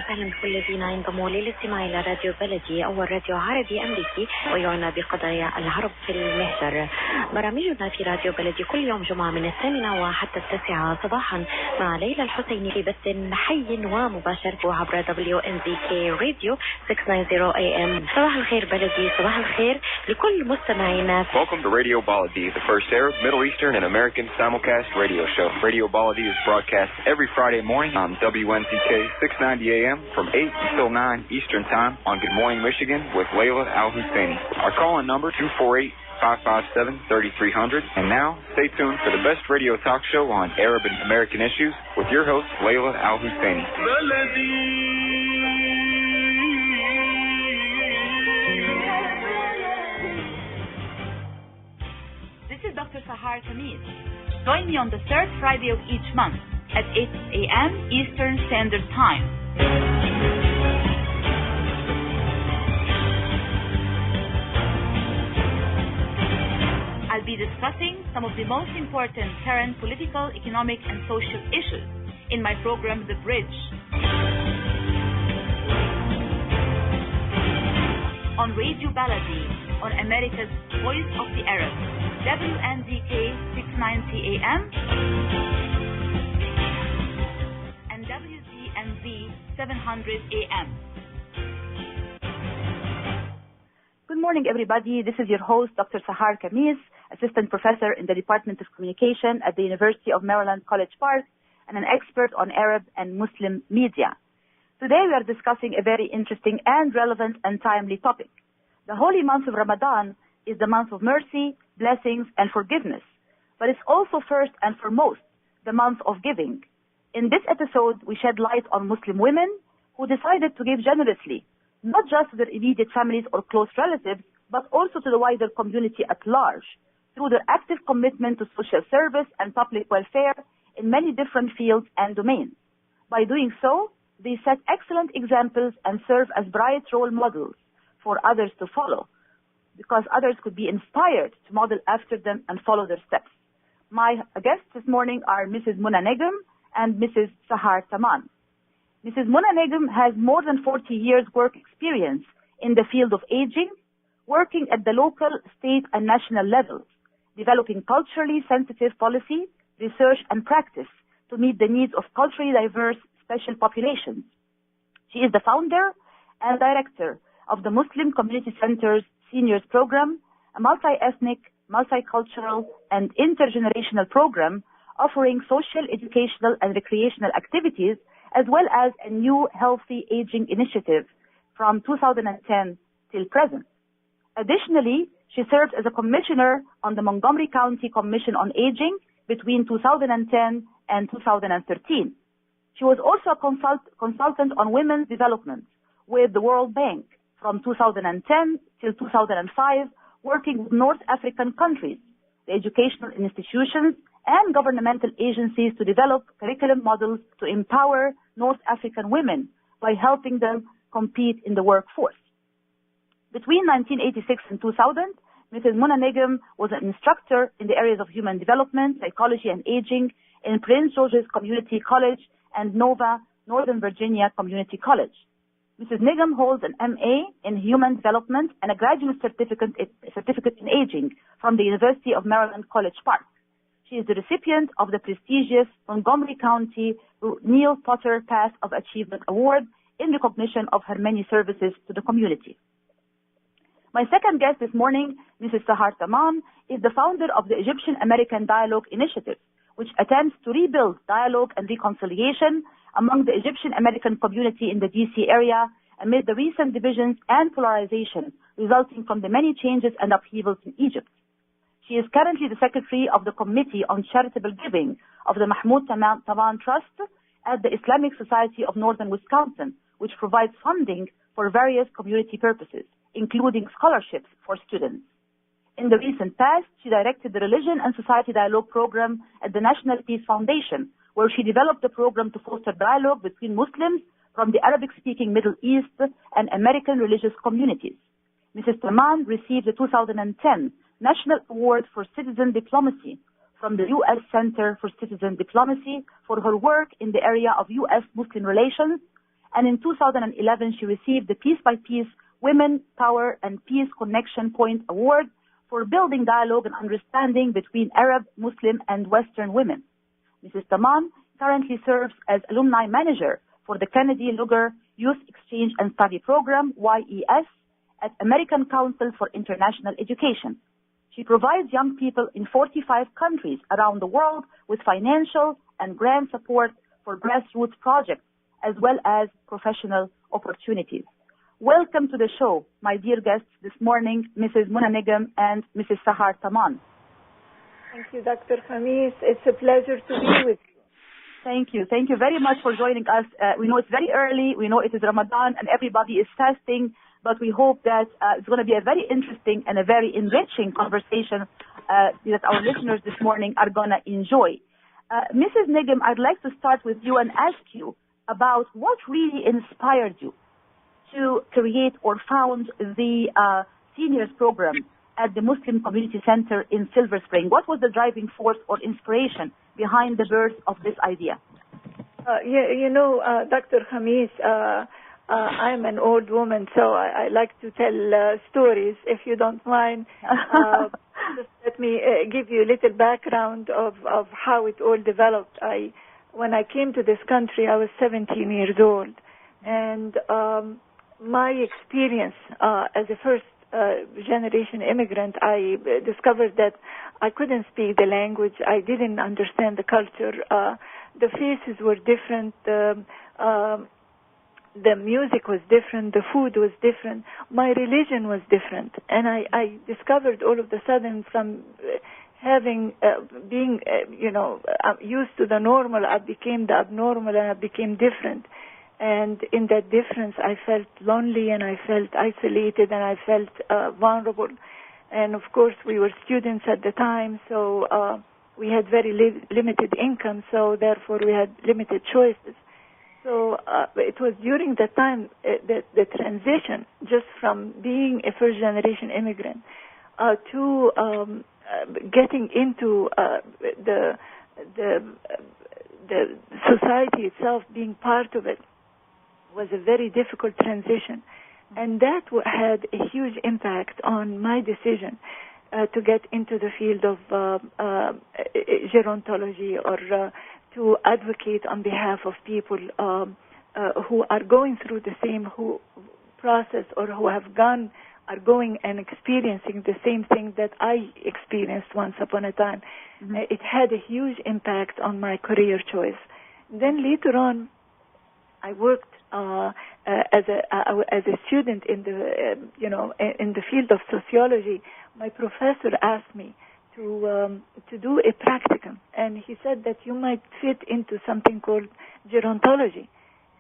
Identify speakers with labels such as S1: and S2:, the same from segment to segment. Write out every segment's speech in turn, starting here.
S1: أهلا بكل الذين ينضموا للاستماع إلى راديو بلدي، أول راديو عربي أمريكي ويعنى بقضايا العرب في المهجر. برامجنا في راديو بلدي كل يوم جمعة من 8 وحتى 9 صباحا مع ليلى الحسيني في بث حي ومباشر عبر WNZK راديو 690 AM. صباح الخير بلدي، صباح الخير لكل مستمعينا.
S2: Welcome to Radio Baladi, the first Arab, Middle Eastern and American simulcast radio show. Radio Baladi is broadcast every Friday morning on WNZK 690 AM from 8 until 9 Eastern Time on Good Morning Michigan with Layla Al-Husseini. Our call-in number 248-557-3300. And now, stay tuned for the best radio talk show on Arab and American issues with your host, Layla Al-Husseini.
S3: This is Dr. Sahar Khamis. Join me on the third Friday of each month at 8 a.m. Eastern Standard Time. I'll be discussing some of the most important current political, economic, and social issues in my program, The Bridge. On Radio Baladi, on America's Voice of the Arab, WNZK 690 AM and WZMV 700 AM.
S4: Good morning, everybody. This is your host, Dr. Sahar Khamis, Assistant Professor in the Department of Communication at the University of Maryland, College Park, and an expert on Arab and Muslim media. Today, we are discussing a very interesting and relevant and timely topic. The holy month of Ramadan is the month of mercy, blessings, and forgiveness. But it's also first and foremost the month of giving. In this episode, we shed light on Muslim women who decided to give generously, not just to their immediate families or close relatives, but also to the wider community at large, through their active commitment to social service and public welfare in many different fields and domains. By doing so, they set excellent examples and serve as bright role models for others to follow, because others could be inspired to model after them and follow their steps. My guests this morning are Mrs. Muna Negm and Mrs. Sahar Taman. Mrs. Muna Negm has more than 40 years work experience in the field of aging, working at the local, state, and national levels, developing culturally sensitive policy, research, and practice to meet the needs of culturally diverse special populations. She is the founder and director of the Muslim Community Center's Seniors Program, a multi-ethnic, multicultural, and intergenerational program offering social, educational, and recreational activities, as well as a new healthy aging initiative from 2010 till present. Additionally, she served as a commissioner on the Montgomery County Commission on Aging between 2010 and 2013. She was also a consultant on women's development with the World Bank from 2010 till 2005, working with North African countries, the educational institutions, and governmental agencies to develop curriculum models to empower North African women by helping them compete in the workforce. Between 1986 and 2000, Mrs. Muna Negm was an instructor in the areas of human development, psychology, and aging in Prince George's Community College and Nova, Northern Virginia Community College. Mrs. Negm holds an MA in Human Development and a graduate certificate in Aging from the University of Maryland, College Park. She is the recipient of the prestigious Montgomery County Neil Potter Path of Achievement Award in recognition of her many services to the community. My second guest this morning, Mrs. Sahar Taman, is the founder of the Egyptian American Dialogue Initiative, which attempts to rebuild dialogue and reconciliation among the Egyptian American community in the DC area amid the recent divisions and polarization resulting from the many changes and upheavals in Egypt. She is currently the secretary of the Committee on Charitable Giving of the Mahmoud Taman Trust at the Islamic Society of Northern Wisconsin, which provides funding for various community purposes, including scholarships for students. In the recent past, she directed the Religion and Society Dialogue Program at the National Peace Foundation, where she developed a program to foster dialogue between Muslims, from the Arabic-speaking Middle East and American religious communities. Mrs. Taman received the 2010 National Award for Citizen Diplomacy from the U.S. Center for Citizen Diplomacy for her work in the area of U.S.-Muslim relations, and in 2011 she received the Piece by Piece Women, Power and Peace Connection Point Award for building dialogue and understanding between Arab, Muslim and Western women. Mrs. Taman currently serves as Alumni Manager for the Kennedy Lugar Youth Exchange and Study Program, YES, at American Council for International Education. She provides young people in 45 countries around the world with financial and grant support for grassroots projects as well as professional opportunities. Welcome to the show, my dear guests this morning, Mrs. Muna Nigam and Mrs. Sahar Taman.
S5: Thank you, Dr. Khamis. It's a pleasure to be with you.
S4: Thank you. Thank you very much for joining us. We know it's very early. We know it is Ramadan and everybody is fasting, but we hope that it's going to be a very interesting and a very enriching conversation that our listeners this morning are going to enjoy. Mrs. Nigam, I'd like to start with you and ask you about what really inspired you to create or found the seniors program at the Muslim Community Center in Silver Spring. What was the driving force or inspiration behind the birth of this idea?
S5: Dr. Khamis, I'm an old woman, so I like to tell stories, if you don't mind. Just let me give you a little background of how it all developed. When I came to this country, I was 17 years old, and my experience as a first-generation immigrant, I discovered that I couldn't speak the language. I didn't understand the culture. The faces were different. The music was different. The food was different. My religion was different. And I discovered all of a sudden from being used to the normal, I became the abnormal and I became different. And in that difference, I felt lonely and I felt isolated and I felt vulnerable. And of course, we were students at the time, so we had very limited income, so therefore we had limited choices. So it was during that time, the transition, just from being a first-generation immigrant to getting into the society itself, being part of it, was a very difficult transition. And that had a huge impact on my decision to get into the field of gerontology, or to advocate on behalf of people who are going through the same process, or who are going and experiencing the same thing that I experienced once upon a time. Mm-hmm. It had a huge impact on my career choice. Then later on, I worked as a student in the field of sociology. My professor asked me to do a practicum, and he said that you might fit into something called gerontology.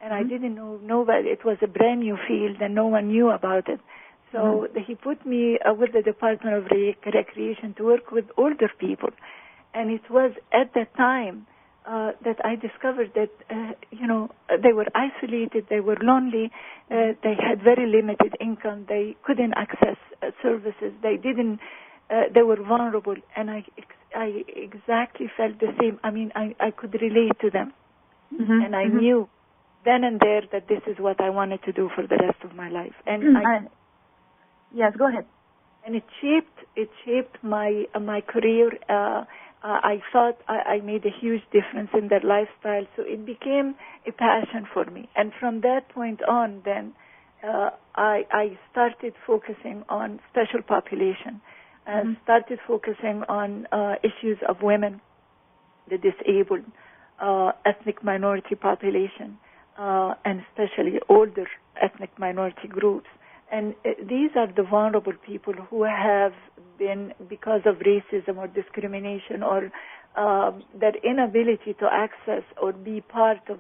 S5: And I didn't know nobody. It was a brand new field, and no one knew about it. So he put me with the Department of Recreation to work with older people. And it was at that time that I discovered that, they were isolated, they were lonely, they had very limited income, they couldn't access services, they were vulnerable, and I exactly felt the same. I mean, I could relate to them, and I knew then and there that this is what I wanted to do for the rest of my life. And
S4: yes, go ahead.
S5: And it shaped my career. I thought I made a huge difference in their lifestyle, so it became a passion for me. And from that point on, then I started focusing on special population, and started focusing on issues of women, the disabled, ethnic minority population, and especially older ethnic minority groups. And these are the vulnerable people who have been, because of racism or discrimination or their inability to access or be part of,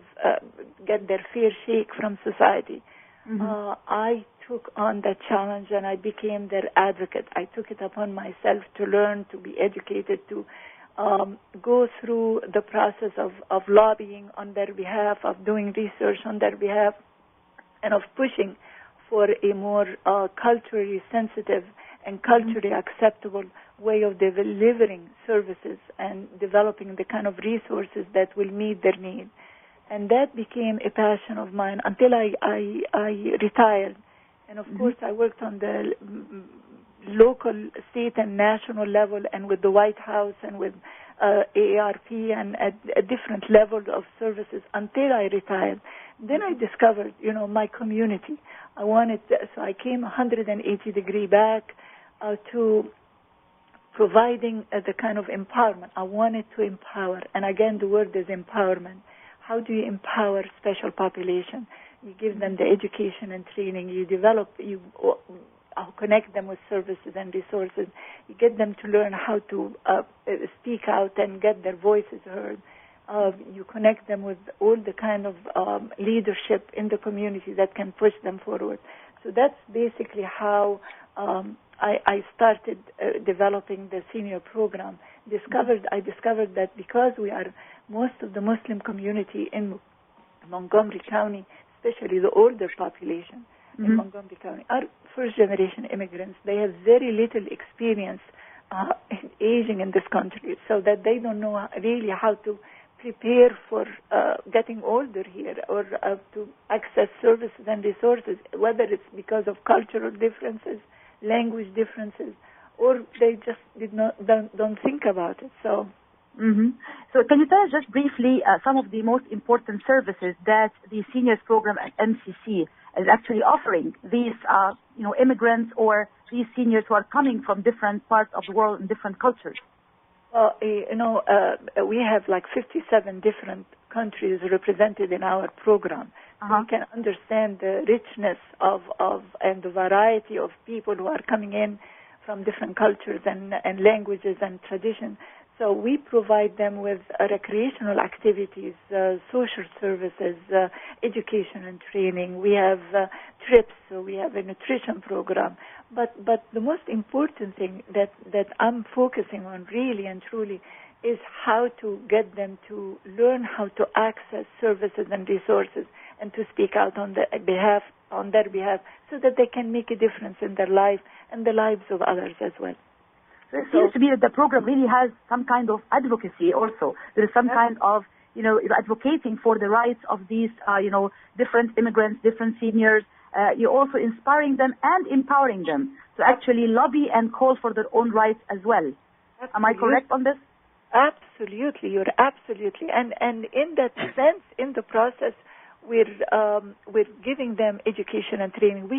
S5: get their fair shake from society. I took on that challenge and I became their advocate. I took it upon myself to learn, to be educated, to go through the process of lobbying on their behalf, of doing research on their behalf, and of pushing for a more culturally sensitive and culturally acceptable way of delivering services and developing the kind of resources that will meet their needs. And that became a passion of mine until I retired. And of course, I worked on the local, state, and national level, and with the White House, and with AARP, and at a different level of services until I retired. Then I discovered, my community. So I came 180-degree back to providing the kind of empowerment. I wanted to empower, and again, the word is empowerment. How do you empower special population? You give them the education and training. You connect them with services and resources. You get them to learn how to speak out and get their voices heard. You connect them with all the kind of leadership in the community that can push them forward. So that's basically how I started developing the senior program. I discovered that because we are most of the Muslim community in Montgomery County, especially the older population in Montgomery County, are first-generation immigrants. They have very little experience in aging in this country, so that they don't know really how to prepare for getting older here, or to access services and resources, whether it's because of cultural differences, language differences, or they just don't think about it. So.
S4: So can you tell us just briefly some of the most important services that the seniors program at MCC is actually offering these, immigrants or these seniors who are coming from different parts of the world and different cultures?
S5: Well, we have like 57 different countries represented in our program. So you can understand the richness and the variety of people who are coming in from different cultures and languages and traditions. So we provide them with recreational activities, social services, education and training. We have trips, so we have a nutrition program. But the most important thing that I'm focusing on really and truly is how to get them to learn how to access services and resources and to speak out on their behalf, so that they can make a difference in their life and the lives of others as well.
S4: So it seems to be that the program really has some kind of advocacy also. There is some kind of, advocating for the rights of these, different immigrants, different seniors. You're also inspiring them and empowering them to actually lobby and call for their own rights as well. Absolutely. Am I correct on this?
S5: Absolutely, you're absolutely. And in that sense, in the process, we're giving them education and training.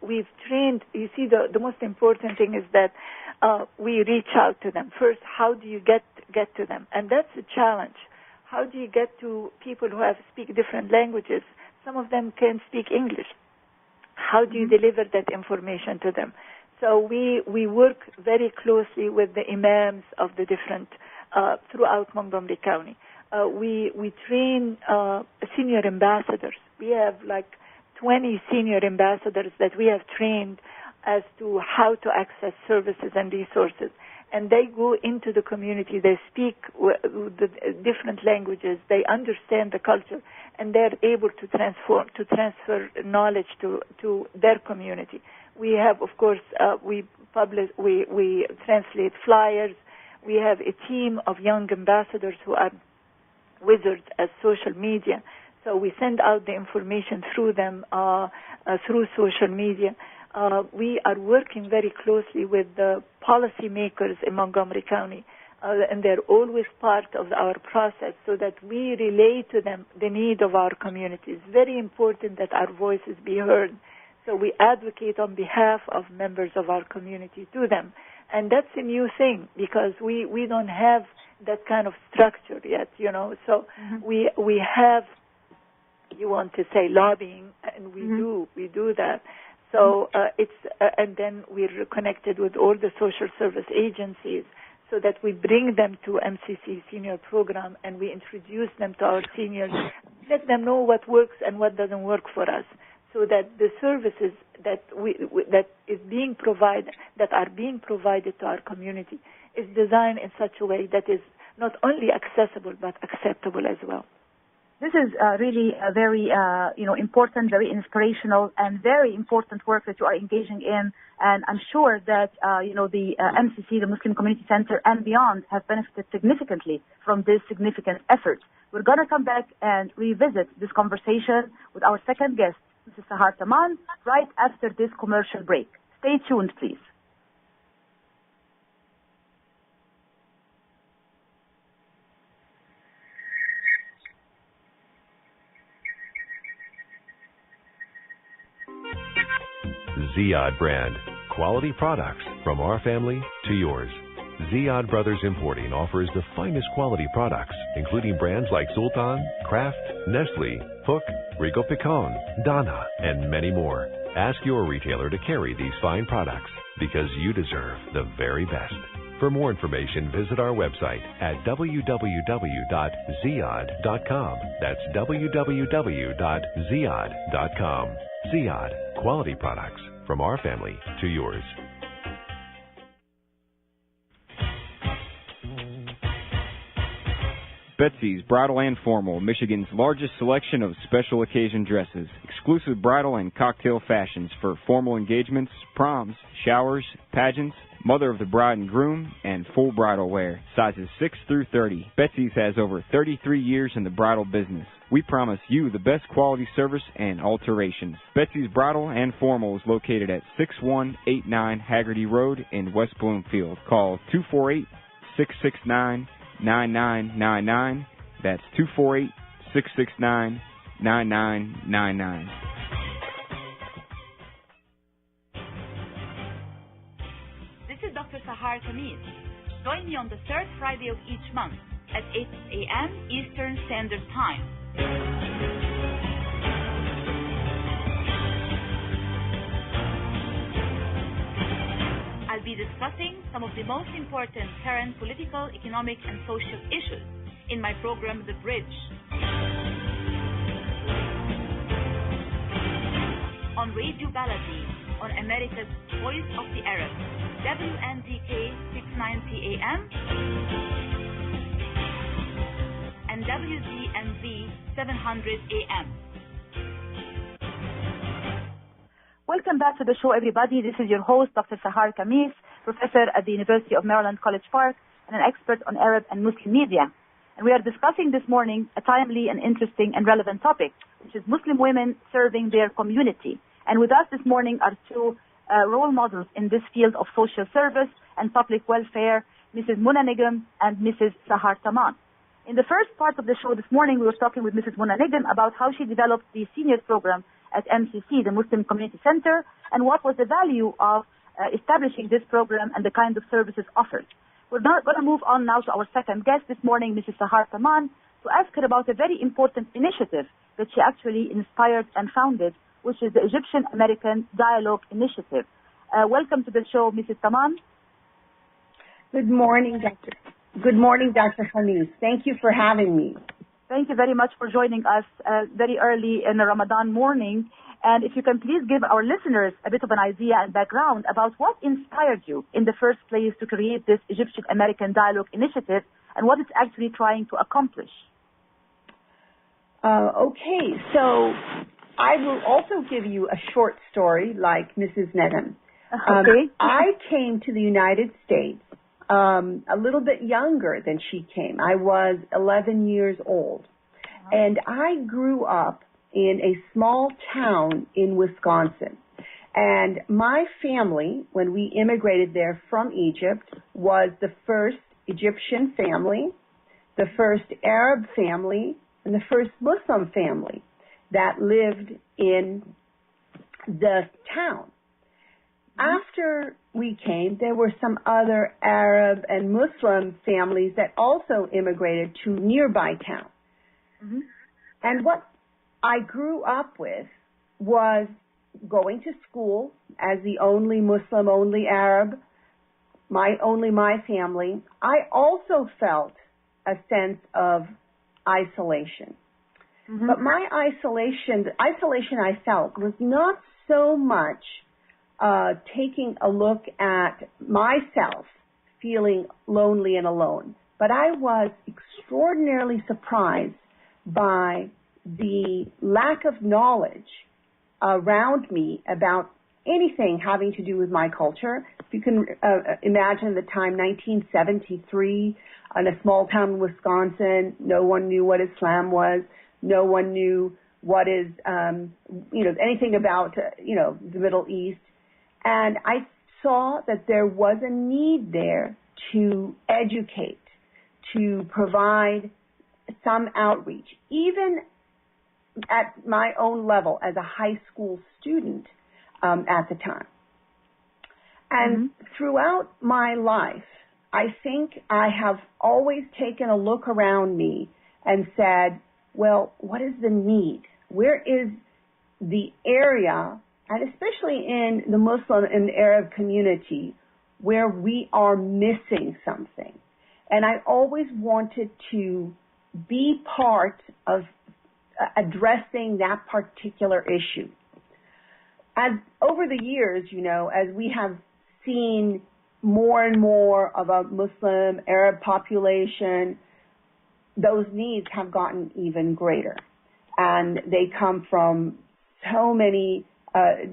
S5: We've trained. You see, the most important thing is that we reach out to them first. How do you get to them? And that's a challenge. How do you get to people who speak different languages? Some of them can speak English. How do you deliver that information to them? So we work very closely with the imams of the different throughout Montgomery County. We train senior ambassadors. We have like 20 senior ambassadors that we have trained as to how to access services and resources. And they go into the community, they speak the different languages, they understand the culture, and they're able to transfer knowledge to their community. We have, of course, we translate flyers. We have a team of young ambassadors who are wizards at social media. So we send out the information through them, through social media. We are working very closely with the policymakers in Montgomery County, and they're always part of our process so that we relay to them the need of our community. It's very important that our voices be heard. So we advocate on behalf of members of our community to them. And that's a new thing because we don't have that kind of structure yet, So we have, you want to say, lobbying, and we do that. So and then we're connected with all the social service agencies so that we bring them to MCC senior program and we introduce them to our seniors, let them know what works and what doesn't work for us, so that the services that are being provided to our community is designed in such a way that is not only accessible but acceptable as well.
S4: This is really a very, important, very inspirational, and very important work that you are engaging in. And I'm sure that, the MCC, the Muslim Community Center, and beyond have benefited significantly from this significant effort. We're going to come back and revisit this conversation with our second guest, Mrs. Sahar Taman, right after this commercial break. Stay tuned, please.
S6: Ziyad brand. Quality products from our family to yours. Ziyad Brothers Importing offers the finest quality products, including brands like Sultan, Kraft, Nestle, Hook, Rico Picon, Dana, and many more. Ask your retailer to carry these fine products because you deserve the very best. For more information, visit our website at www.ziyad.com. That's www.ziyad.com. Ziyad, quality products from our family to yours.
S2: Betsy's Bridal and Formal, Michigan's largest selection of special occasion dresses, exclusive bridal and cocktail fashions for formal engagements, proms, showers, pageants, mother of the bride and groom, and full bridal wear, sizes 6 through 30. Betsy's has over 33 years in the bridal business. We promise you the best quality service and alterations. Betsy's Bridal and Formal is located at 6189 Haggerty Road in West Bloomfield. Call 248-669-9999. That's 248-669-9999.
S3: This is Dr. Sahar Khamis. Join me on the third Friday of each month at 8 a.m. Eastern Standard Time. I'll be discussing some of the most important current political, economic, and social issues in my program, The Bridge. On Radio Baladi, on America's Voice of the Arab, WNDK 690 AM, and WZMV 700 AM.
S4: Welcome back to the show, everybody. This is your host, Dr. Sahar Khamis, professor at the University of Maryland, College Park, and an expert on Arab and Muslim media. And we are discussing this morning a timely and interesting and relevant topic, which is Muslim women serving their community. And with us this morning are two role models in this field of social service and public welfare, Mrs. Muna Nigam and Mrs. Sahar Taman. In the first part of the show this morning, we were talking with Mrs. Muna Nigam about how she developed the seniors program at MCC, the Muslim Community Center, and what was the value of establishing this program and the kind of services offered. We're now going to move on now to our second guest this morning, Mrs. Sahar Taman, to ask her about a very important initiative that she actually inspired and founded, which is the Egyptian-American Dialogue Initiative. Welcome to the show, Mrs. Taman.
S7: Good morning, Dr. Khamis. Thank you for having me.
S4: Thank you very much for joining us very early in the Ramadan morning. And if you can please give our listeners a bit of an idea and background about what inspired you in the first place to create this Egyptian-American Dialogue Initiative and what it's actually trying to accomplish.
S7: Okay, so I will also give you a short story like Mrs. Nedham.
S4: Okay.
S7: I came to the United States a little bit younger than she came. I was 11 years old. And I grew up in a small town in Wisconsin. And my family, when we immigrated there from Egypt, was the first Egyptian family, the first Arab family, and the first Muslim family that lived in the town. After we came, there were some other Arab and Muslim families that also immigrated to nearby towns.
S4: Mm-hmm.
S7: And what I grew up with was going to school as the only Muslim, only Arab, my family. I also felt a sense of isolation.
S4: Mm-hmm.
S7: But my isolation, the isolation I felt was not so much taking a look at myself feeling lonely and alone, but I was extraordinarily surprised by the lack of knowledge around me about anything having to do with my culture. If you can imagine the time, 1973, in a small town in Wisconsin, no one knew what Islam was. No one knew what is, anything about, the Middle East. And I saw that there was a need there to educate, to provide some outreach, even at my own level as a high school student at the time. And throughout my life, I think I have always taken a look around me and said, well, what is the need? Where is the area, and especially in the Muslim and Arab community, where we are missing something? And I always wanted to be part of addressing that particular issue. As over the years, as we have seen more and more of a Muslim Arab population, those needs have gotten even greater. And they come from so many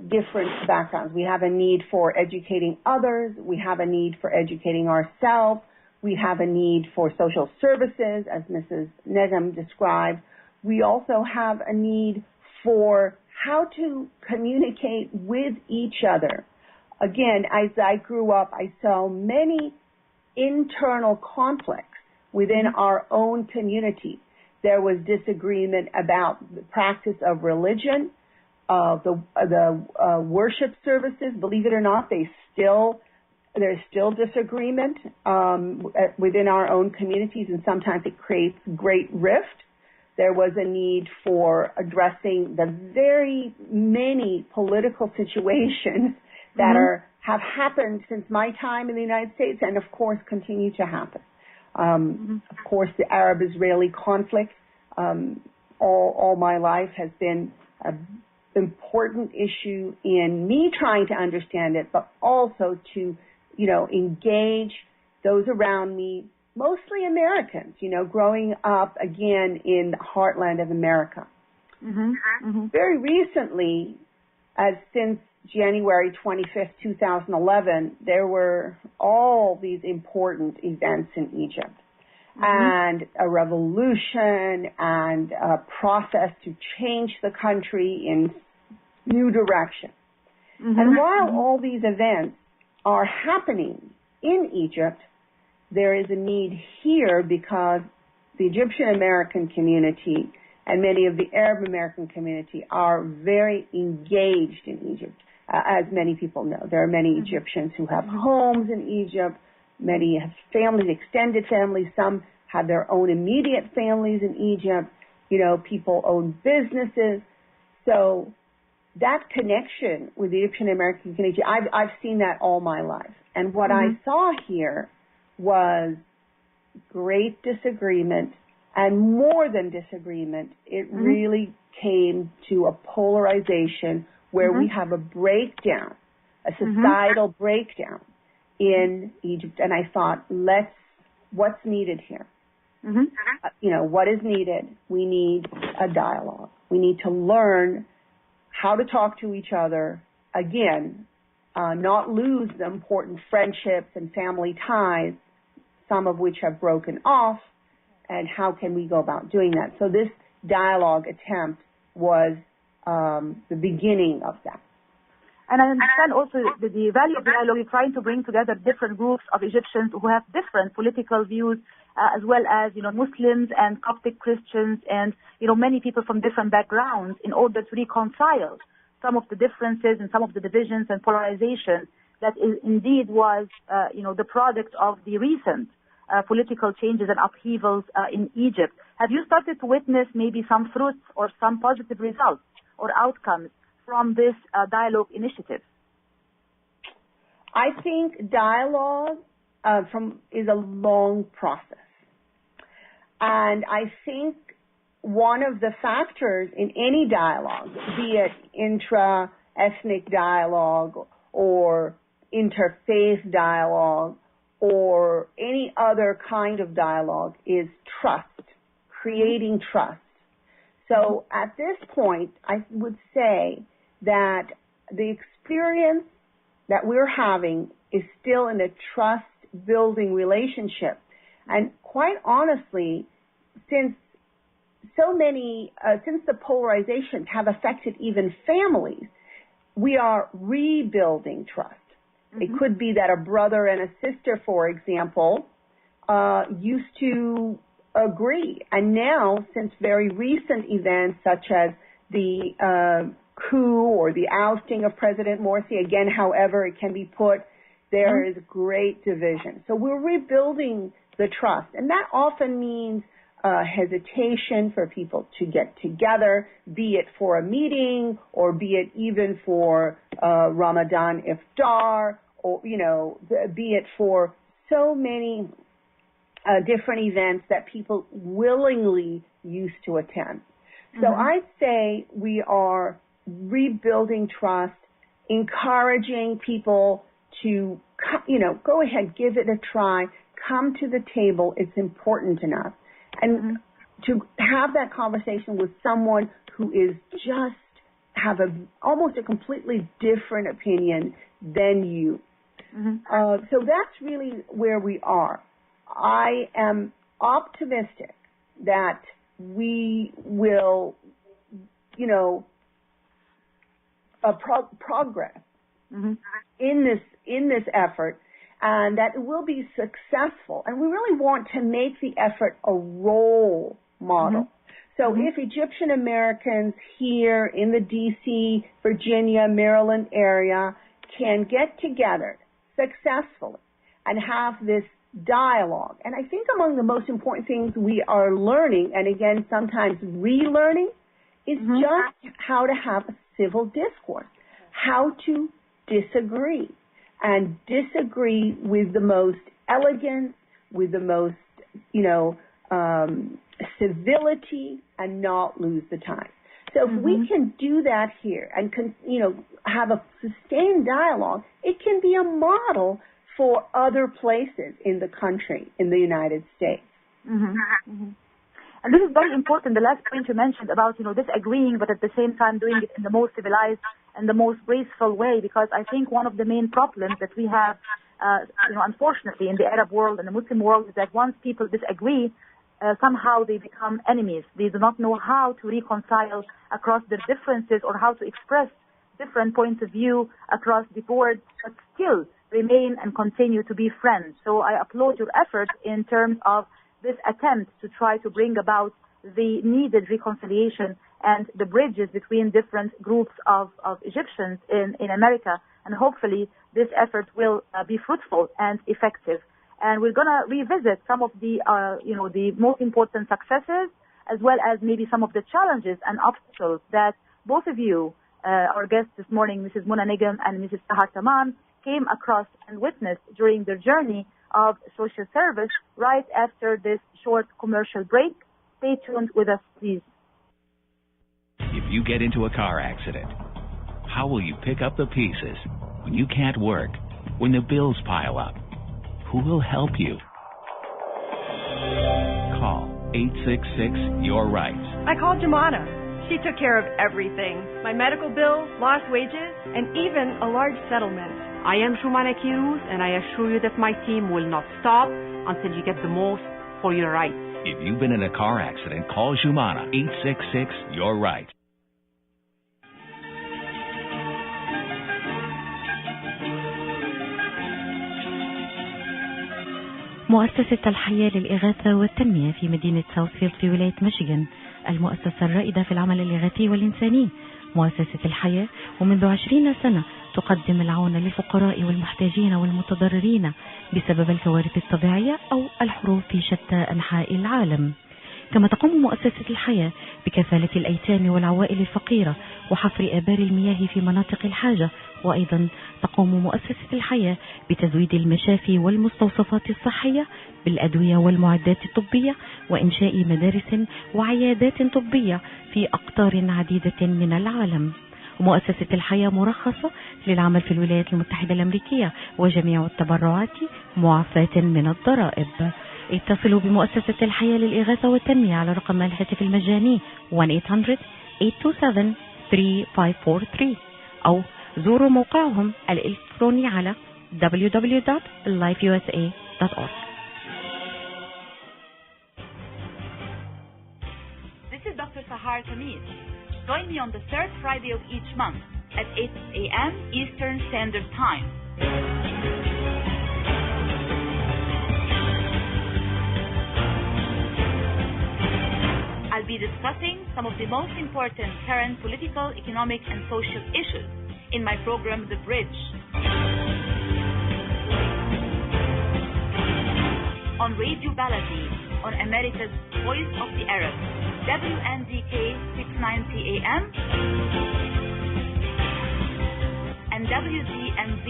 S7: different backgrounds. We have a need for educating others. We have a need for educating ourselves. We have a need for social services, as Mrs. Negm described. We also have a need for how to communicate with each other. Again, as I grew up, I saw many internal conflicts within our own community. There was disagreement about the practice of religion, the worship services. Believe it or not, there's still disagreement within our own communities, and sometimes it creates great rift. There was a need for addressing the very many political situations that have happened since my time in the United States, and of course continue to happen. Of course, the Arab-Israeli conflict all my life has been an important issue in me trying to understand it, but also to, engage those around me, mostly Americans, growing up again in the heartland of America. Very recently, since January 25th, 2011, there were all these important events in Egypt, and a revolution and a process to change the country in new direction. And while all these events are happening in Egypt, there is a need here because the Egyptian American community and many of the Arab American community are very engaged in Egypt. As many people know, there are many Egyptians who have homes in Egypt. Many have families, extended families. Some have their own immediate families in Egypt. People own businesses. So that connection with the Egyptian American community, I've seen that all my life. And what I saw here was great disagreement, and more than disagreement, it really came to a polarization where we have a breakdown, a societal breakdown in Egypt. And I thought, what's needed here? What is needed? We need a dialogue. We need to learn how to talk to each other, again, not lose the important friendships and family ties, some of which have broken off, and how can we go about doing that? So this dialogue attempt was the beginning of that.
S4: And I understand also the value of dialogue. You're trying to bring together different groups of Egyptians who have different political views, as well as, Muslims and Coptic Christians and, many people from different backgrounds, in order to reconcile some of the differences and some of the divisions and polarization that indeed was, the product of the recent political changes and upheavals in Egypt. Have you started to witness maybe some fruits or some positive results or outcomes from this dialogue initiative?
S7: I think dialogue is a long process. And I think one of the factors in any dialogue, be it intra-ethnic dialogue or interfaith dialogue or any other kind of dialogue, is trust, creating trust. So at this point, I would say that the experience that we're having is still in a trust-building relationship. And quite honestly, since the polarizations have affected even families, we are rebuilding trust. Mm-hmm. It could be that a brother and a sister, for example, used to agree. And now, since very recent events such as the coup or the ousting of President Morsi, again, however it can be put, there is great division. So we're rebuilding the trust. And that often means hesitation for people to get together, be it for a meeting or be it even for Ramadan iftar, or, be it for so many different events that people willingly used to attend. So I'd say we are rebuilding trust, encouraging people to, go ahead, give it a try, come to the table. It's important enough. And to have that conversation with someone who is just have almost a completely different opinion than you. So that's really where we are. I am optimistic that we will, progress in this effort, and that it will be successful. And we really want to make the effort a role model. So if Egyptian Americans here in the D.C., Virginia, Maryland area can get together successfully and have this dialogue, and I think among the most important things we are learning, and again sometimes relearning, is just how to have a civil discourse, how to disagree, and disagree with the most elegance, with the most, civility, and not lose the time. So if we can do that here and, have a sustained dialogue, it can be a model for other places in the country, in the United States.
S4: And this is very important, the last point you mentioned about, disagreeing, but at the same time doing it in the most civilized and the most graceful way, because I think one of the main problems that we have, unfortunately, in the Arab world and the Muslim world is that once people disagree, somehow they become enemies. They do not know how to reconcile across their differences or how to express different points of view across the board, but still remain and continue to be friends. So I applaud your effort in terms of this attempt to try to bring about the needed reconciliation and the bridges between different groups of Egyptians in America. And hopefully this effort will be fruitful and effective. And we're going to revisit some of the, the most important successes, as well as maybe some of the challenges and obstacles that both of you, our guests this morning, Mrs. Muna Nigam and Mrs. Sahar Kaman, came across and witnessed during their journey of social service right after this short commercial break. Stay tuned with us, please.
S8: If you get into a car accident, how will you pick up the pieces when you can't work, when the bills pile up? Who will help you? Call 866-YOUR-RIGHTS.
S9: I called Jumana. She took care of everything. My medical bill, lost wages, and even a large settlement.
S10: I am Jumana Kiruz, and I assure you that my team will not stop until you get the most for your rights.
S8: If you've been in a car accident, call Jumana. 866-YOUR-RIGHTS.
S11: مؤسسة الحياة للإغاثة والتنمية في مدينة ساوثفيلد في ولاية ميشيغان، المؤسسة الرائدة في العمل الإغاثي والإنساني. مؤسسة الحياة ومنذ 20 سنة تقدم العون للفقراء والمحتاجين والمتضررين بسبب الكوارث الطبيعية أو الحروب في شتى أنحاء العالم. كما تقوم مؤسسة الحياة بكفالة الأيتام والعوائل الفقيرة وحفر آبار المياه في مناطق الحاجة، وأيضا تقوم مؤسسة الحياة بتزويد المشافي والمستوصفات الصحية بالأدوية والمعدات الطبية وإنشاء مدارس وعيادات طبية في أقطار عديدة من العالم. ومؤسسة الحياة مرخصة للعمل في الولايات المتحدة الأمريكية، وجميع التبرعات معفاة من الضرائب. اتصلوا بمؤسسة الحياة للإغاثة والتنمية على رقم الهاتف المجاني 1-800-827-3543 أو زوروا موقعهم الإلكتروني على www.lifeusa.org.
S3: This is Dr. Sahar Khamis. Join me on the third Friday of each month at 8 a.m. Eastern Standard Time. I'll be discussing some of the most important current political, economic, and social issues in my program, The Bridge. On Radio Baladi, on America's Voice of the Arab, WNDK 690 AM and WZMV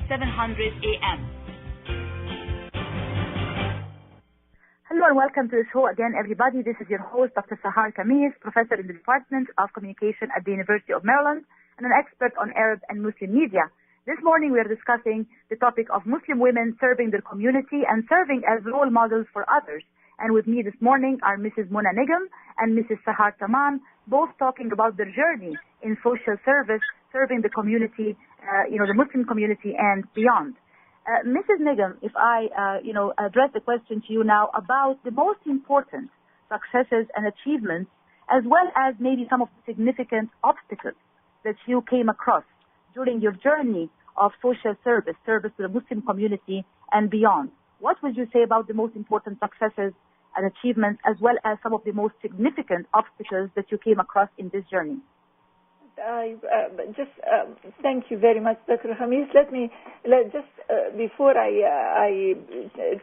S3: 700 AM.
S4: Hello and welcome to the show again, everybody. This is your host, Dr. Sahar Khamis, professor in the Department of Communication at the University of Maryland and an expert on Arab and Muslim media. This morning we are discussing the topic of Muslim women serving their community and serving as role models for others. And with me this morning are Mrs. Mona Nigam and Mrs. Sahar Tamam, both talking about their journey in social service, serving the community, the Muslim community and beyond. Mrs. Nigam, if I, address the question to you now about the most important successes and achievements, as well as maybe some of the significant obstacles that you came across during your journey of social service to the Muslim community and beyond. What would you say about the most important successes and achievements, as well as some of the most significant obstacles that you came across in this journey?
S5: Thank you very much, Dr. Khamis. Before I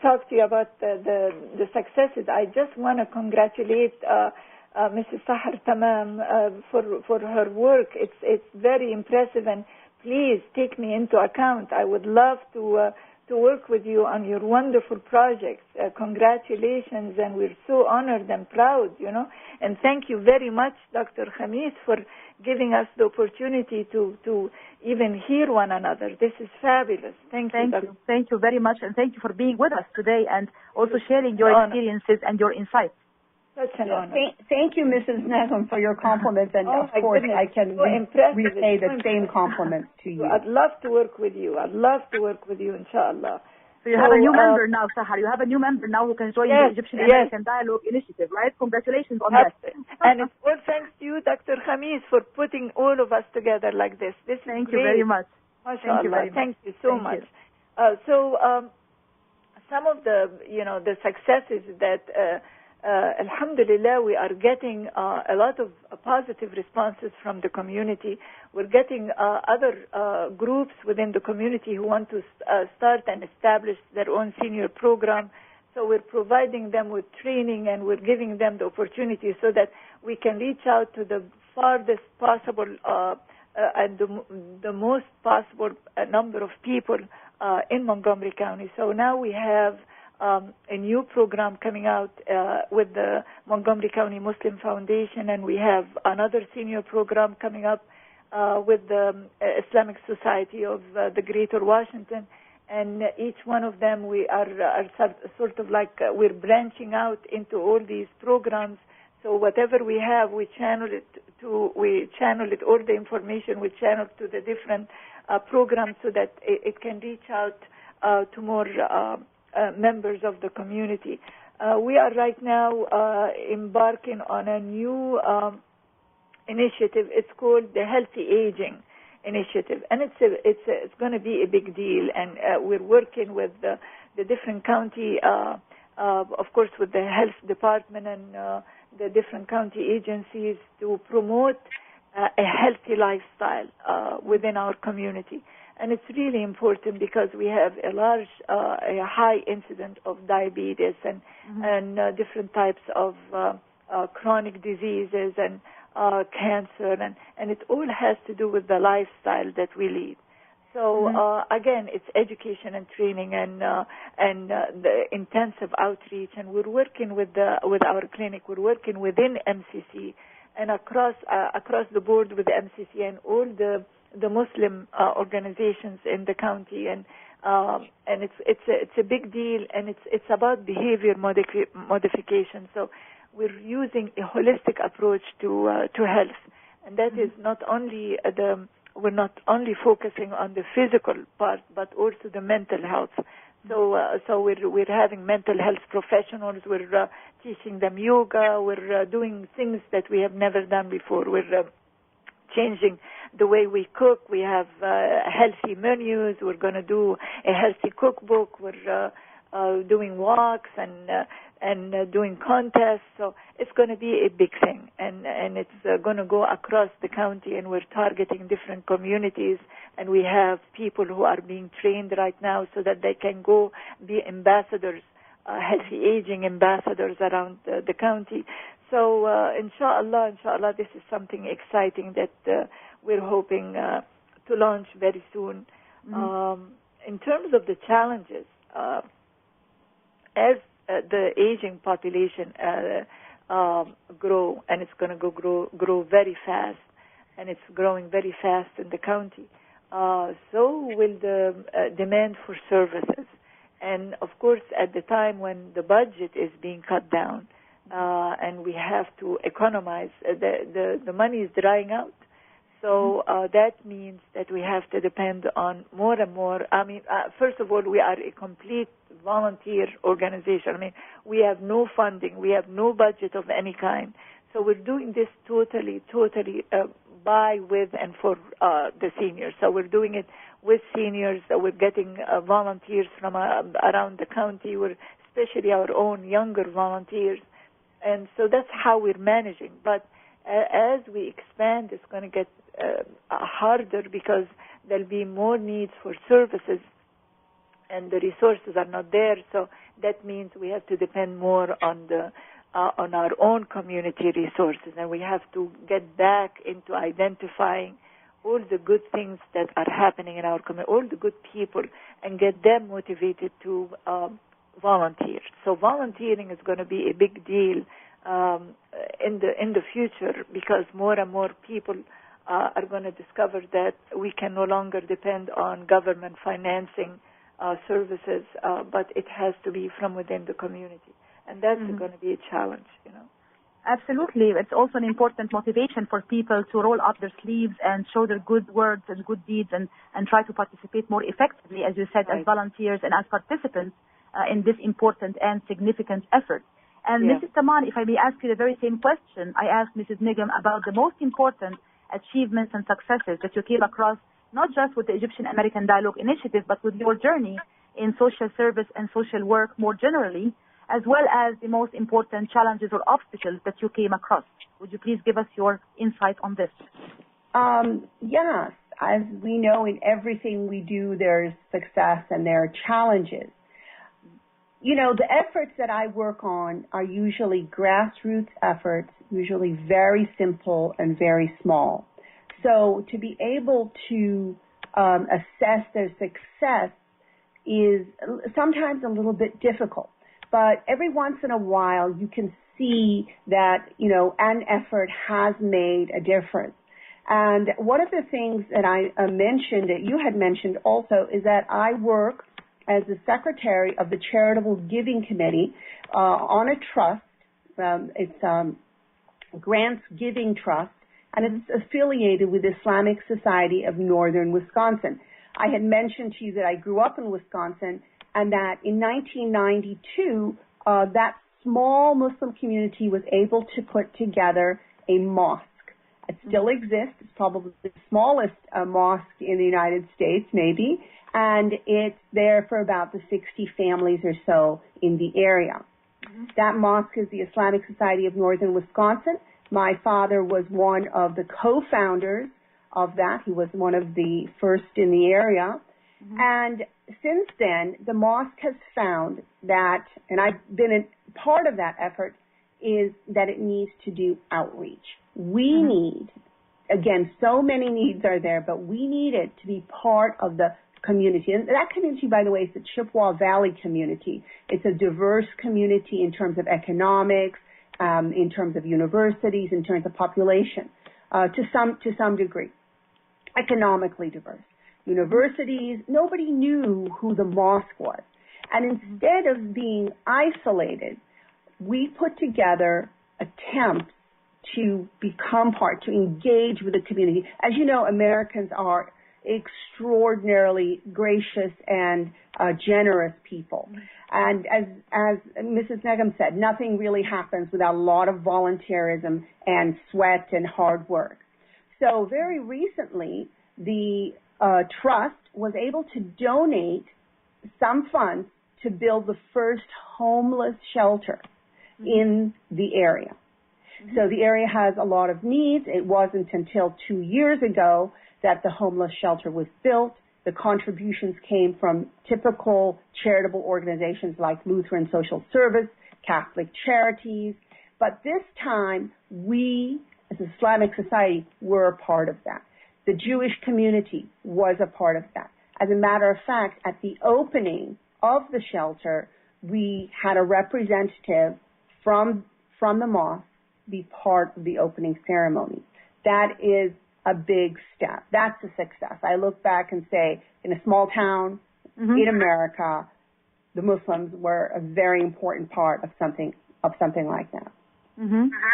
S5: talk to you about the successes, I just want to congratulate Mrs. Sahar Tamam for her work. It's very impressive, and please take me into account. I would love to work with you on your wonderful projects. Congratulations, and we're so honored and proud, And thank you very much, Dr. Khamis, for giving us the opportunity to even hear one another. This is fabulous. Thank you.
S4: Thank you very much, and thank you for being with us today and also sharing your experiences and your insights.
S5: Such an honor.
S7: Thank you, Mrs. Nagam, for your compliments, and of course I can repay the same compliments to you.
S5: I'd love to work with you. Inshallah.
S4: So you have a new member now, Sahar. You have a new member now who can join the Egyptian-American Dialogue Initiative, right? Congratulations on that.
S5: And it's all thanks to you, Dr. Khamis, for putting all of us together like this.
S4: Thank you very much.
S5: Thank you very much. Thank you so much. Some of the successes that Alhamdulillah, we are getting a lot of positive responses from the community. We're getting other groups within the community who want to start and establish their own senior program. So we're providing them with training, and we're giving them the opportunity so that we can reach out to the farthest possible and the most possible number of people in Montgomery County. So now we have a new program coming out with the Montgomery County Muslim Foundation, and we have another senior program coming up with the Islamic Society of the Greater Washington. And each one of them, we are sort of like we're branching out into all these programs. So whatever we have, we channel it, all the information we channel to the different programs so that it can reach out to more members of the community. We are right now embarking on a new initiative. It's called the Healthy Aging Initiative, and it's going to be a big deal. And we're working with the different county, of course, with the health department and the different county agencies to promote a healthy lifestyle within our community. And it's really important because we have a high incidence of diabetes and different types of chronic diseases and cancer, and it all has to do with the lifestyle that we lead. So again, it's education and training and the intensive outreach, and we're working with our clinic. We're working within MCC and across the board with the MCC and all the Muslim organizations in the county, and it's a big deal, and it's about behavior modification. So we're using a holistic approach to health, and that is not only we're not only focusing on the physical part, but also the mental health. So we're having mental health professionals. We're teaching them yoga. We're doing things that we have never done before. We're changing the way we cook. We have healthy menus. We're going to do a healthy cookbook. We're doing walks and doing contests. So it's going to be a big thing, and it's going to go across the county, and we're targeting different communities, and we have people who are being trained right now so that they can go be ambassadors, healthy aging ambassadors around the county. So inshallah, this is something exciting that we're hoping to launch very soon. In terms of the challenges, as the aging population grow, and it's going to grow very fast, and it's growing very fast in the county, so will the demand for services. And of course, at the time when the budget is being cut down, and we have to economize, the money is drying out. So that means that we have to depend on more and more. I mean, first of all, we are a complete volunteer organization. I mean, we have no funding, we have no budget of any kind. So we're doing this totally by, with, and for the seniors. So we're doing it with seniors. We're getting volunteers from around the county. We're especially our own younger volunteers. And so that's how we're managing. But as we expand, it's going to get harder because there'll be more needs for services, and the resources are not there. So that means we have to depend more on our own community resources, and we have to get back into identifying all the good things that are happening in our community, all the good people, and get them motivated to volunteer. So volunteering is going to be a big deal in the future, because more and more people are going to discover that we can no longer depend on government financing services, but it has to be from within the community, and that's going to be a challenge, you know.
S4: Absolutely. It's also an important motivation for people to roll up their sleeves and show their good words and good deeds, and try to participate more effectively, as you said, as volunteers and as participants in this important and significant effort. And Mrs. Tamar, if I may ask you the very same question I asked Mrs. Nigam about the most important achievements and successes that you came across, not just with the Egyptian American Dialogue Initiative, but with your journey in social service and social work more generally, as well as the most important challenges or obstacles that you came across. Would you please give us your insight on this?
S7: Yes. As we know, in everything we do, there's success and there are challenges. You know, the efforts that I work on are usually grassroots efforts, usually very simple and very small. So to be able to assess their success is sometimes a little bit difficult. But every once in a while, you can see that, you know, an effort has made a difference. And one of the things that I mentioned, that you had mentioned also, is that I work as the secretary of the Charitable Giving Committee on a trust. It's Grants Giving Trust, and it's affiliated with the Islamic Society of Northern Wisconsin. I had mentioned to you that I grew up in Wisconsin, and that in 1992, that small Muslim community was able to put together a mosque. It still exists. It's probably the smallest mosque in the United States, maybe, and it's there for about the 60 families or so in the area. That mosque is the Islamic Society of Northern Wisconsin. My father was one of the co-founders of that. He was one of the first in the area. And since then, the mosque has found that, and I've been a part of that effort, is that it needs to do outreach. We need, again, so many needs are there, but we need it to be part of the community. And that community, by the way, is the Chippewa Valley community. It's a diverse community in terms of economics in terms of universities, in terms of population, to some degree. Economically diverse. Universities, nobody knew who the mosque was. And instead of being isolated, we put together attempts to become part, to engage with the community. As you know, Americans are extraordinarily gracious and generous people. And as Mrs. Negm said, nothing really happens without a lot of volunteerism and sweat and hard work. So very recently, the trust was able to donate some funds to build the first homeless shelter in the area. So the area has a lot of needs. It wasn't until 2 years ago that the homeless shelter was built. The contributions came from typical charitable organizations like Lutheran Social Service, Catholic Charities. But this time, we, as an Islamic society, were a part of that. The Jewish community was a part of that. As a matter of fact, at the opening of the shelter, we had a representative from the mosque be part of the opening ceremony. That is a big step. That's a success. I look back and say, in a small town in America, the Muslims were a very important part of something like that.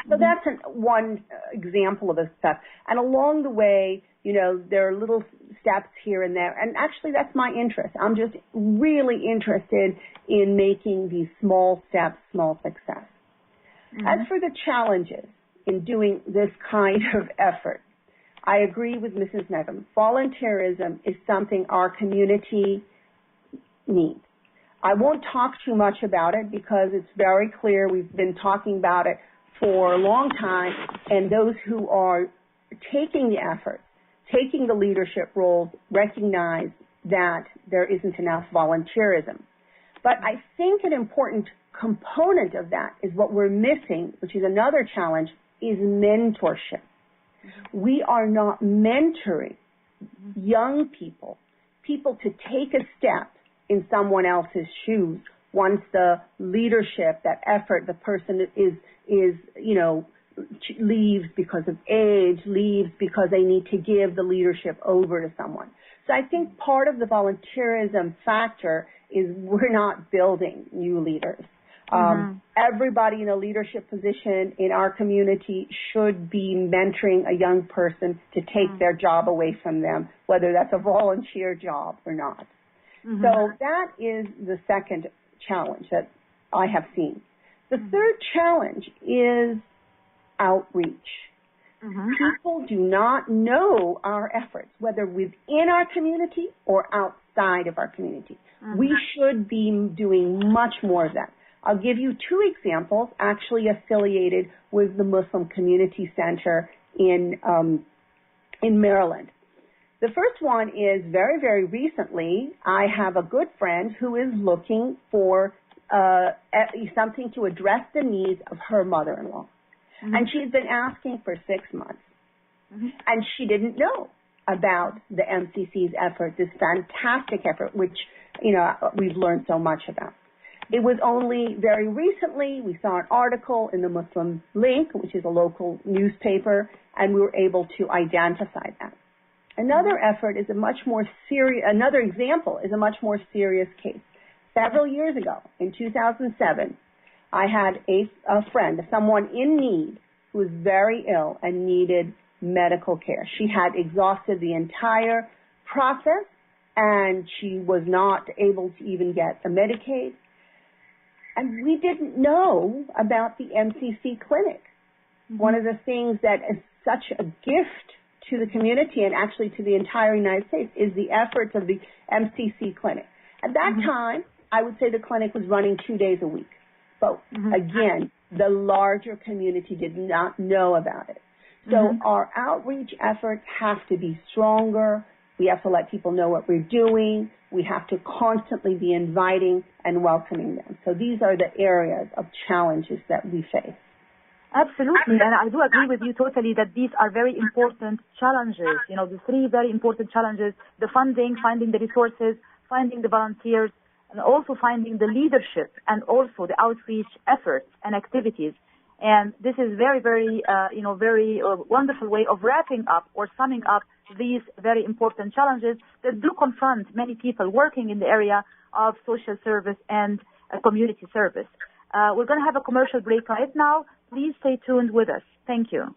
S7: So that's one example of a step. And along the way, you know, there are little steps here and there. And actually, that's my interest. I'm just really interested in making these small steps, small success. As for the challenges in doing this kind of effort, I agree with Mrs. Negm. Volunteerism is something our community needs. I won't talk too much about it because it's very clear. We've been talking about it for a long time, and those who are taking the effort, taking the leadership roles, recognize that there isn't enough volunteerism. But I think an important component of that is what we're missing, which is another challenge, is mentorship. We are not mentoring young people to take a step in someone else's shoes once the leadership, that effort, the person is you know, leaves because of age, leaves because they need to give the leadership over to someone. So I think part of the volunteerism factor is we're not building new leaders. Everybody in a leadership position in our community should be mentoring a young person to take their job away from them, whether that's a volunteer job or not. So that is the second challenge that I have seen. The third challenge is outreach. People do not know our efforts, whether within our community or outside of our community. We should be doing much more of that. I'll give you two examples actually affiliated with the Muslim Community Center in Maryland. The first one is very, very recently, I have a good friend who is looking for something to address the needs of her mother-in-law. And she's been asking for 6 months. And she didn't know about the MCC's effort, this fantastic effort, which, you know, we've learned so much about. It was only very recently we saw an article in the Muslim Link, which is a local newspaper, and we were able to identify that. Another effort is another example is a much more serious case. Several years ago, in 2007, I had a friend, someone in need, who was very ill and needed medical care. She had exhausted the entire process, and she was not able to even get a Medicaid. And we didn't know about the MCC clinic. One of the things that is such a gift to the community and actually to the entire United States is the efforts of the MCC clinic. At that time, I would say the clinic was running 2 days a week. But again, the larger community did not know about it. So our outreach efforts have to be stronger. We have to let people know what we're doing. We have to constantly be inviting and welcoming them. So these are the areas of challenges that we face.
S4: Absolutely, and I do agree with you totally that these are very important challenges. You know, the three very important challenges: the funding, finding the resources, finding the volunteers, and also finding the leadership and also the outreach efforts and activities. And this is very, very, very wonderful way of wrapping up or summing up these very important challenges that do confront many people working in the area of social service and community service. We're going to have a commercial break right now. Please stay tuned with us. Thank you.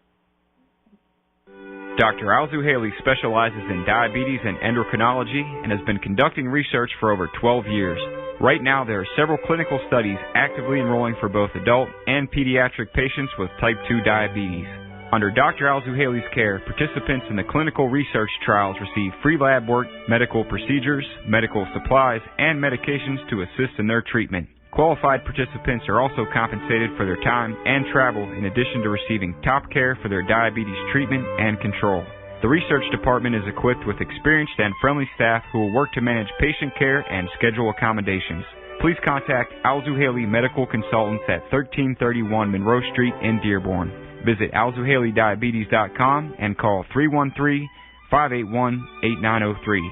S2: Dr. Alzu Haley specializes in diabetes and endocrinology and has been conducting research for over 12 years. Right now, there are several clinical studies actively enrolling for both adult and pediatric patients with type 2 diabetes. Under Dr. Alzu Haley's care, participants in the clinical research trials receive free lab work, medical procedures, medical supplies, and medications to assist in their treatment. Qualified participants are also compensated for their time and travel in addition to receiving top care for their diabetes treatment and control. The research department is equipped with experienced and friendly staff who will work to manage patient care and schedule accommodations. Please contact Alzu Haley Medical Consultants at 1331 Monroe Street in Dearborn. Visit alzuhaleydiabetes.com and call 313-581-8903.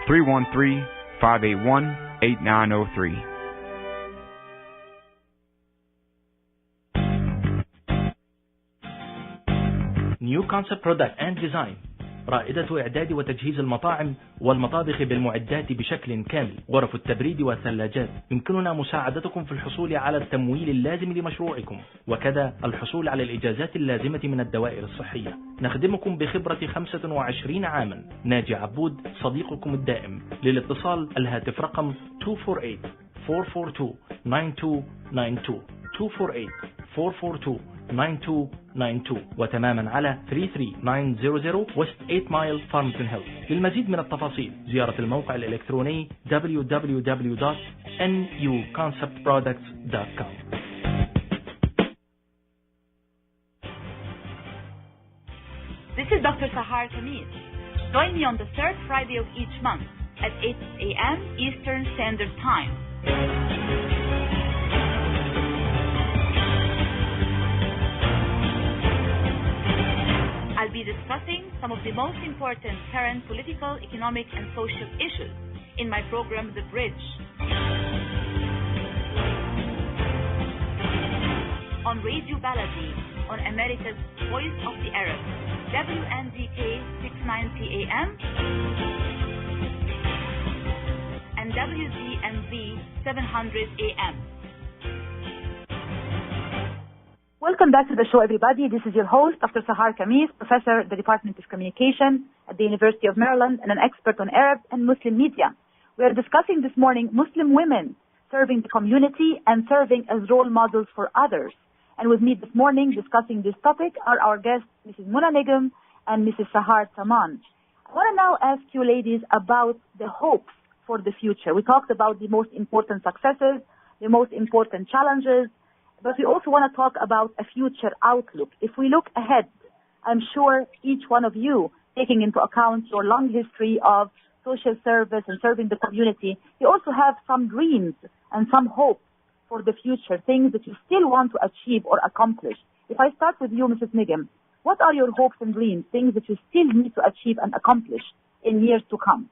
S2: 313-581-8903.
S12: New Concept Product and Design رائدة إعداد وتجهيز المطاعم والمطابخ بالمعدات بشكل كامل. غرف التبريد والثلاجات. يمكننا مساعدتكم في الحصول على التمويل اللازم لمشروعكم وكذا الحصول على الإجازات اللازمة من الدوائر الصحية. نخدمكم بخبرة 25 عاما. ناجي عبود صديقكم الدائم. للاتصال الهاتف رقم 248-442-9292 وتماما على 33900 West 8 Mile Farmington Hills. للمزيد من التفاصيل زيارة الموقع الإلكتروني www.nuconceptproducts.com.
S3: This is Dr. Sahar Khamis. Join me on the third Friday of each month at 8 a.m. Eastern Standard Time. I'll be discussing some of the most important current political, economic, and social issues in my program, The Bridge. On Radio Baladi, on America's Voice of the Arab, WNDK 690 AM, and WZMV 700 AM.
S4: Welcome back to the show, everybody. This is your host, Dr. Sahar Khamis, professor at the Department of Communication at the University of Maryland and an expert on Arab and Muslim media. We are discussing this morning Muslim women serving the community and serving as role models for others. And with me this morning discussing this topic are our guests, Mrs. Muna Negm and Mrs. Sahar Saman. I want to now ask you ladies about the hopes for the future. We talked about the most important successes, the most important challenges, but we also want to talk about a future outlook. If we look ahead, I'm sure each one of you, taking into account your long history of social service and serving the community, you also have some dreams and some hopes for the future, things that you still want to achieve or accomplish. If I start with you, Mrs. Negm, what are your hopes and dreams, things that you still need to achieve and accomplish in years to come?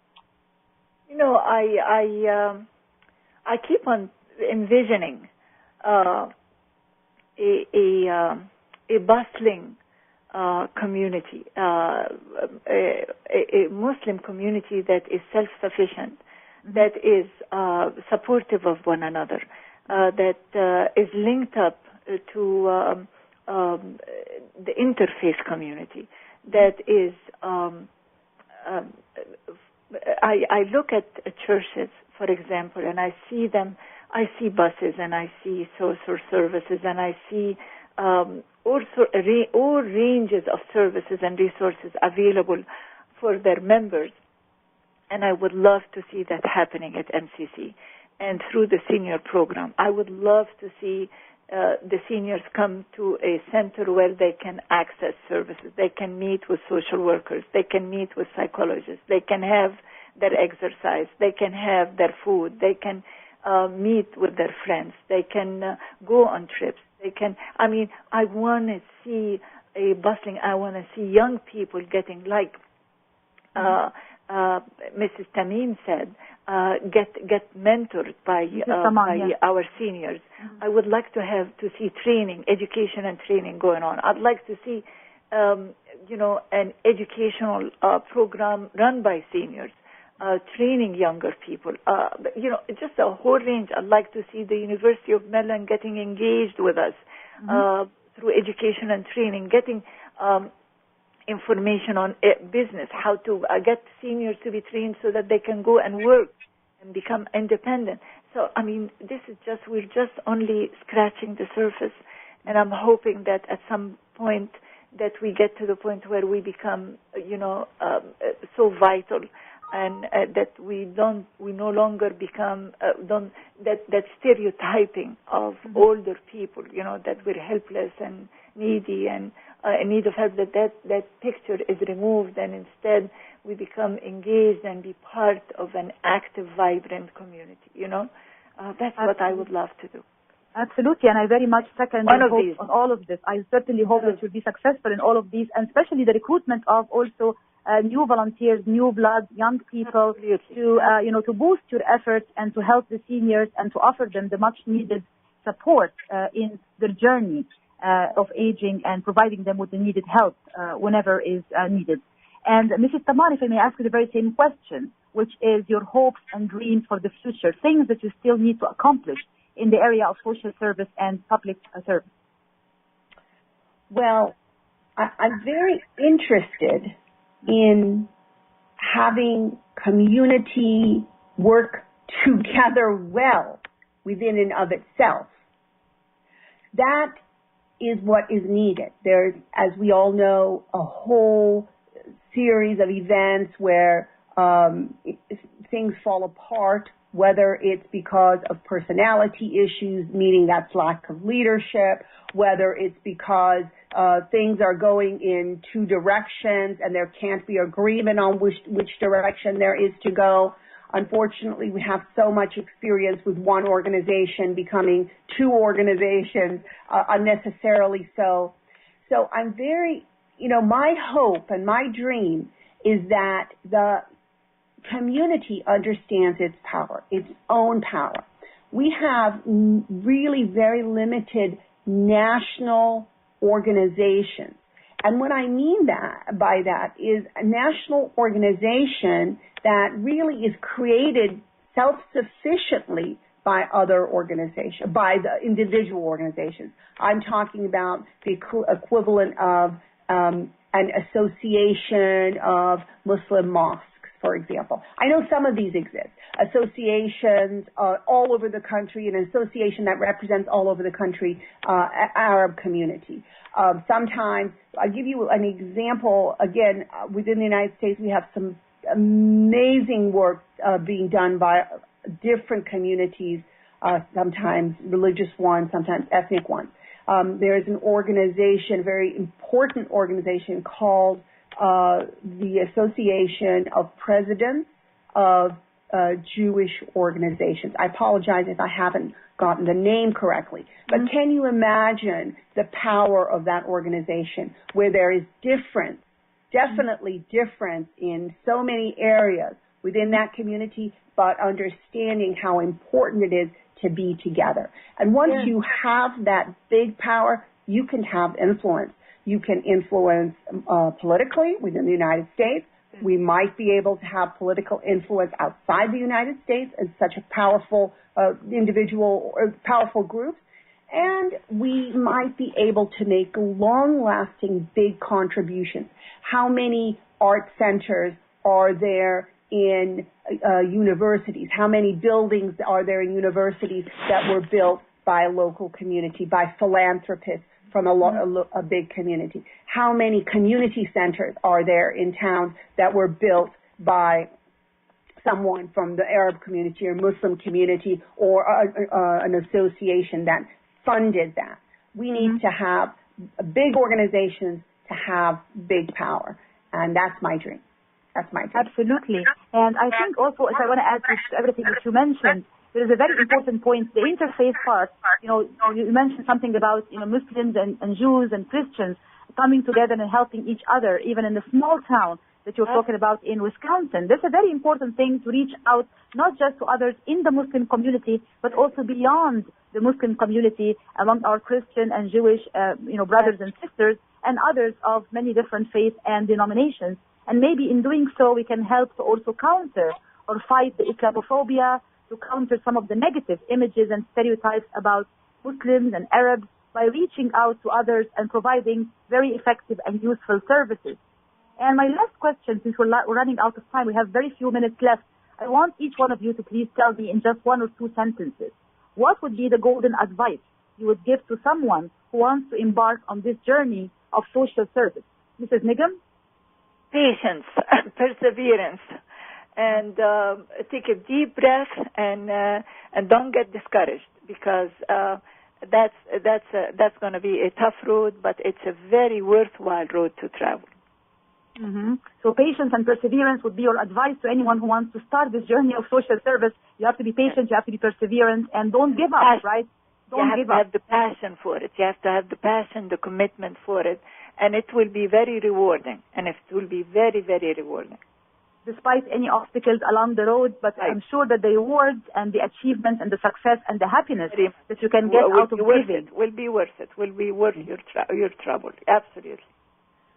S5: You know, I keep on envisioning a bustling community, a Muslim community that is self-sufficient, that is supportive of one another, that is linked up to the interfaith community, that is I look at churches, for example, and I see them. I see buses and I see social services and I see all ranges of services and resources available for their members. And I would love to see that happening at MCC and through the senior program. I would love to see the seniors come to a center where they can access services. They can meet with social workers. They can meet with psychologists. They can have their exercise. They can have their food. They can meet with their friends. They can go on trips. They can, I want to see a bustling, I want to see young people getting, like Mrs. Tamim said, get mentored by our seniors. I would like to see training, education and training going on. I'd like to see, an educational program run by seniors, training younger people. Just a whole range. I'd like to see the University of Maryland getting engaged with us through education and training, getting information on business, how to get seniors to be trained so that they can go and work and become independent. So, we're just only scratching the surface, and I'm hoping that at some point that we get to the point where we become, so vital, and that we no longer become that stereotyping of older people, that we're helpless and needy and in need of help, that picture is removed, and instead we become engaged and be part of an active, vibrant community. That's what I would love to do.
S4: Absolutely, and I very much second on all of this. I certainly hope that you'll be successful in all of these, and especially the recruitment of also new volunteers, new blood, young people, to boost your efforts and to help the seniors and to offer them the much needed support in their journey of aging, and providing them with the needed help whenever is needed. And Mrs. Taman, if I may ask you the very same question, which is your hopes and dreams for the future, things that you still need to accomplish in the area of social service and public service.
S7: Well, I'm very interested in having community work together well within and of itself. That is what is needed. There's, as we all know, a whole series of events where things fall apart, whether it's because of personality issues, meaning that's lack of leadership, whether it's because things are going in two directions and there can't be agreement on which direction there is to go. Unfortunately, we have so much experience with one organization becoming two organizations, unnecessarily so. So I'm very, my hope and my dream is that the community understands its power, its own power. We have really very limited national organizations. And what I mean by that is a national organization that really is created self-sufficiently by other organizations, by the individual organizations. I'm talking about the equivalent of an association of Muslim mosques, for example. I know some of these exist. Associations all over the country, an association that represents all over the country, Arab community. Sometimes, I'll give you an example, again, within the United States, we have some amazing work being done by different communities, sometimes religious ones, sometimes ethnic ones. There is an organization, a very important organization called the Association of Presidents of Jewish Organizations. I apologize if I haven't gotten the name correctly, but can you imagine the power of that organization where there is difference, definitely difference in so many areas within that community, but understanding how important it is to be together. And once you have that big power, you can have influence. You can influence politically within the United States. We might be able to have political influence outside the United States as such a powerful individual or powerful group. And we might be able to make long-lasting big contributions. How many art centers are there in universities? How many buildings are there in universities that were built by a local community, by philanthropists from a big community? How many community centers are there in towns that were built by someone from the Arab community or Muslim community or an association that funded that? We need to have big organizations to have big power, and that's my dream. That's my dream.
S4: Absolutely. And I think also, if I want to add to everything that you mentioned, there is a very important point, the interfaith part. You mentioned something about, Muslims and Jews and Christians coming together and helping each other, even in a small town. that you're talking about in Wisconsin. That's a very important thing to reach out, not just to others in the Muslim community, but also beyond the Muslim community among our Christian and Jewish, brothers and sisters and others of many different faiths and denominations. And maybe in doing so, we can help to also counter or fight the Islamophobia, to counter some of the negative images and stereotypes about Muslims and Arabs by reaching out to others and providing very effective and useful services. And my last question, since we're running out of time, we have very few minutes left. I want each one of you to please tell me in just 1 or 2 sentences, what would be the golden advice you would give to someone who wants to embark on this journey of social service? Mrs. Nigam?
S5: Patience, perseverance, and take a deep breath and don't get discouraged, because that's going to be a tough road, but it's a very worthwhile road to travel.
S4: Mm-hmm. So patience and perseverance would be your advice to anyone who wants to start this journey of social service. You have to be patient, you have to be perseverant, and don't give up, right? Don't give up. You have to have the passion for it. You have to have the passion, the commitment for it, and it will be very rewarding, and it will be very, very rewarding. Despite any obstacles along the road, but right. I'm sure that the rewards and the achievements and the success and the happiness that you can get out of giving will be worth it, will be worth your trouble. Absolutely.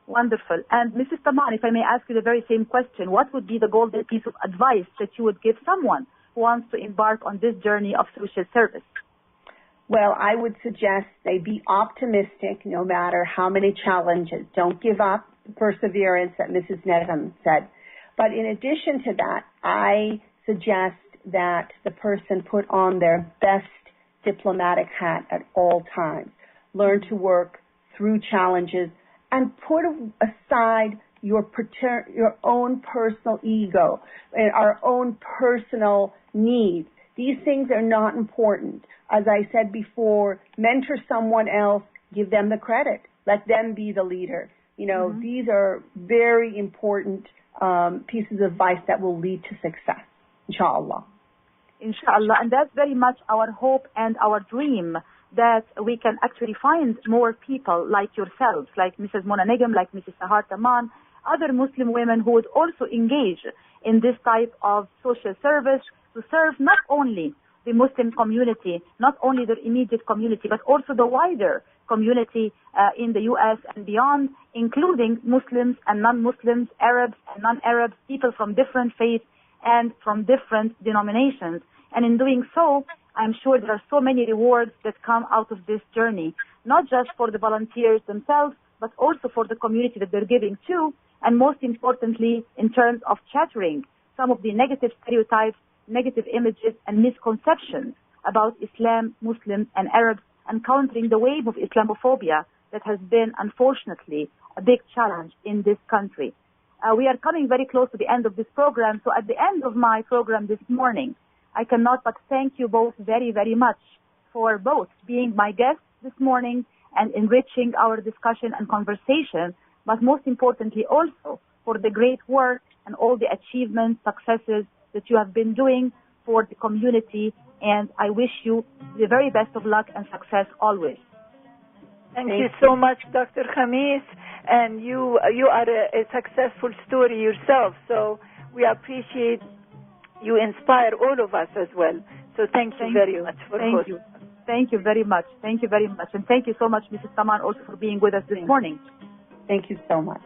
S4: Wonderful. And Mrs. Taman, if I may ask you the very same question, what would be the golden piece of advice that you would give someone who wants to embark on this journey of social service?
S7: Well, I would suggest they be optimistic no matter how many challenges. Don't give up, the perseverance that Mrs. Neham said. But in addition to that, I suggest that the person put on their best diplomatic hat at all times. Learn to work through challenges and put aside your own personal ego and our own personal needs. These things are not important. As I said before, mentor someone else, give them the credit. Let them be the leader. These are very important pieces of advice that will lead to success, inshallah. Inshallah, and that's very much our hope and our dream, that we can actually find more people like yourselves, like Mrs. Mona Nigam, like Mrs. Sahar Taman, other Muslim women who would also engage in this type of social service to serve not only the Muslim community, not only their immediate community, but also the wider community in the U.S. and beyond, including Muslims and non-Muslims, Arabs and non-Arabs, people from different faiths and from different denominations. And in doing so, I'm sure there are so many rewards that come out of this journey, not just for the volunteers themselves, but also for the community that they're giving to, and most importantly, in terms of shattering some of the negative stereotypes, negative images, and misconceptions about Islam, Muslims, and Arabs, and countering the wave of Islamophobia that has been, unfortunately, a big challenge in this country. We are coming very close to the end of this program, so at the end of my program this morning, I cannot but thank you both very, very much for both being my guests this morning and enriching our discussion and conversation, but most importantly also for the great work and all the achievements, successes that you have been doing for the community, and I wish you the very best of luck and success always. Thank you so much, Dr. Khamis, and you are a successful story yourself, so we appreciate you inspire all of us as well. So thank you very much for hosting. Thank you very much. Thank you very much. And thank you so much, Mrs. Taman, also for being with us this morning. Thank you so much.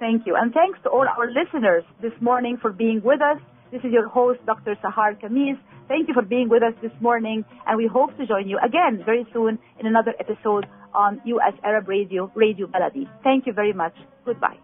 S7: Thank you. And thanks to all our listeners this morning for being with us. This is your host, Dr. Sahar Khamis. Thank you for being with us this morning, and we hope to join you again very soon in another episode on U.S. Arab Radio, Radio Baladi. Thank you very much. Goodbye.